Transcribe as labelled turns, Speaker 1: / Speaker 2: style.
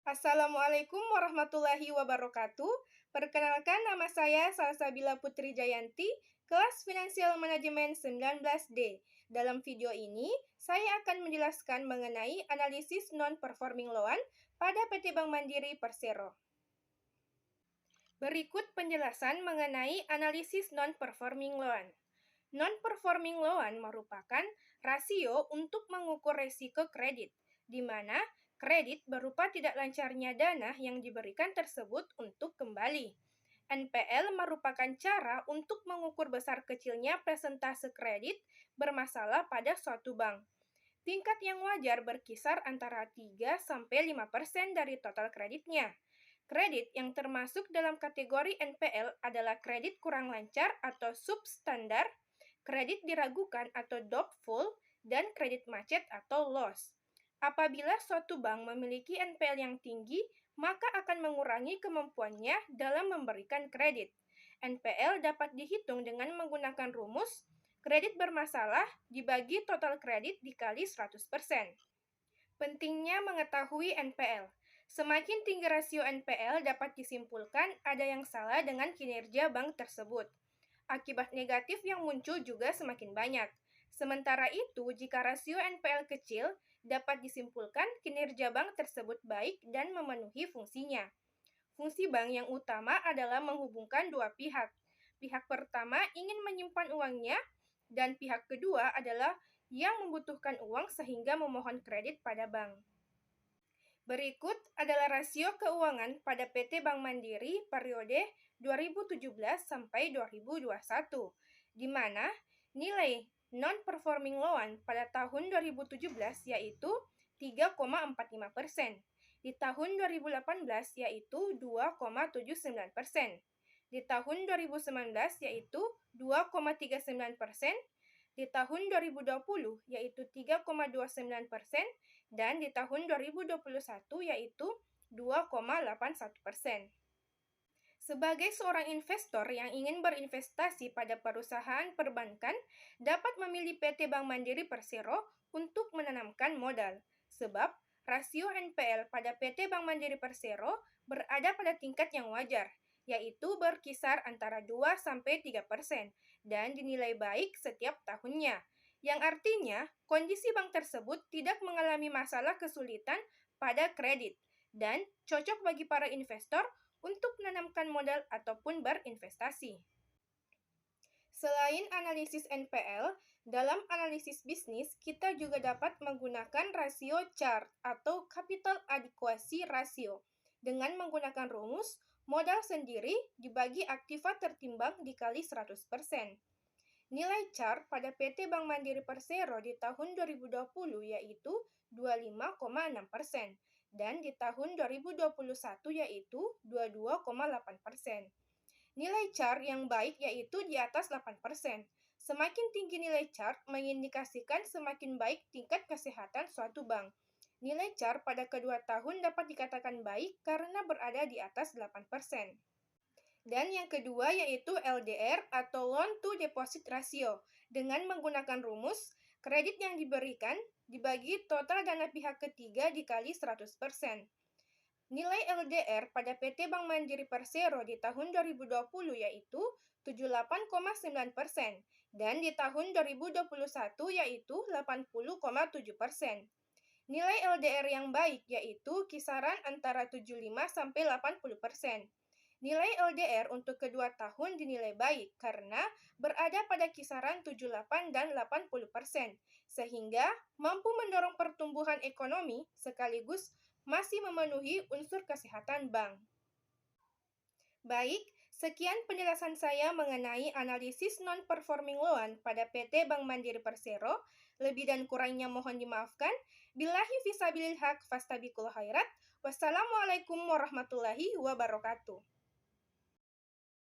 Speaker 1: Assalamualaikum warahmatullahi wabarakatuh. Perkenalkan, nama saya Salsabila Putri Jayanti, kelas Finansial Manajemen 19D. Dalam video ini, saya akan menjelaskan mengenai analisis non-performing loan pada PT Bank Mandiri Persero. Berikut penjelasan mengenai analisis non-performing loan. Non-performing loan merupakan rasio untuk mengukur risiko kredit, di mana kredit berupa tidak lancarnya dana yang diberikan tersebut untuk kembali. NPL merupakan cara untuk mengukur besar kecilnya persentase kredit bermasalah pada suatu bank. Tingkat yang wajar berkisar antara 3-5% dari total kreditnya. Kredit yang termasuk dalam kategori NPL adalah kredit kurang lancar atau substandar, kredit diragukan atau doubtful, dan kredit macet atau loss. Apabila suatu bank memiliki NPL yang tinggi, maka akan mengurangi kemampuannya dalam memberikan kredit. NPL dapat dihitung dengan menggunakan rumus kredit bermasalah dibagi total kredit dikali 100%. Pentingnya mengetahui NPL. Semakin tinggi rasio NPL, dapat disimpulkan ada yang salah dengan kinerja bank tersebut. Akibat negatif yang muncul juga semakin banyak. Sementara itu, jika rasio NPL kecil, dapat disimpulkan kinerja bank tersebut baik dan memenuhi fungsinya. Fungsi bank yang utama adalah menghubungkan dua pihak. Pihak pertama ingin menyimpan uangnya, dan pihak kedua adalah yang membutuhkan uang sehingga memohon kredit pada bank. Berikut adalah rasio keuangan pada PT Bank Mandiri periode 2017 sampai 2021, di mana nilai non-performing loan pada tahun 2017 yaitu 3,45%, di tahun 2018 yaitu 2,79%, di tahun 2019 yaitu 2,39%, di tahun 2020 yaitu 3,29%, dan di tahun 2021 yaitu 2,81%. Sebagai seorang investor yang ingin berinvestasi pada perusahaan perbankan, dapat memilih PT Bank Mandiri Persero untuk menanamkan modal, sebab rasio NPL pada PT Bank Mandiri Persero berada pada tingkat yang wajar, yaitu berkisar antara 2-3% dan dinilai baik setiap tahunnya, yang artinya kondisi bank tersebut tidak mengalami masalah kesulitan pada kredit dan cocok bagi para investor untuk menanamkan modal ataupun berinvestasi. Selain analisis NPL, dalam analisis bisnis kita juga dapat menggunakan rasio CAR atau Capital Adequacy Ratio dengan menggunakan rumus modal sendiri dibagi aktiva tertimbang dikali 100%. Nilai CAR pada PT Bank Mandiri Persero di tahun 2020 yaitu 25,6% dan di tahun 2021 yaitu 22,8%. Nilai CAR yang baik yaitu di atas 8%. Semakin tinggi nilai CAR mengindikasikan semakin baik tingkat kesehatan suatu bank. Nilai CAR pada kedua tahun dapat dikatakan baik karena berada di atas 8%. Dan yang kedua yaitu LDR atau Loan to Deposit Ratio dengan menggunakan rumus kredit yang diberikan dibagi total dana pihak ketiga dikali 100%. Nilai LDR pada PT Bank Mandiri Persero di tahun 2020 yaitu 78,9% dan di tahun 2021 yaitu 80,7%. Nilai LDR yang baik yaitu kisaran antara 75-80%. Nilai LDR untuk kedua tahun dinilai baik karena berada pada kisaran 78 dan 80%, sehingga mampu mendorong pertumbuhan ekonomi sekaligus masih memenuhi unsur kesehatan bank. Baik, sekian penjelasan saya mengenai analisis non-performing loan pada PT Bank Mandiri Persero. Lebih dan kurangnya mohon dimaafkan. Billahi fisabilil haq fastabiqul khairat. Wassalamualaikum warahmatullahi wabarakatuh.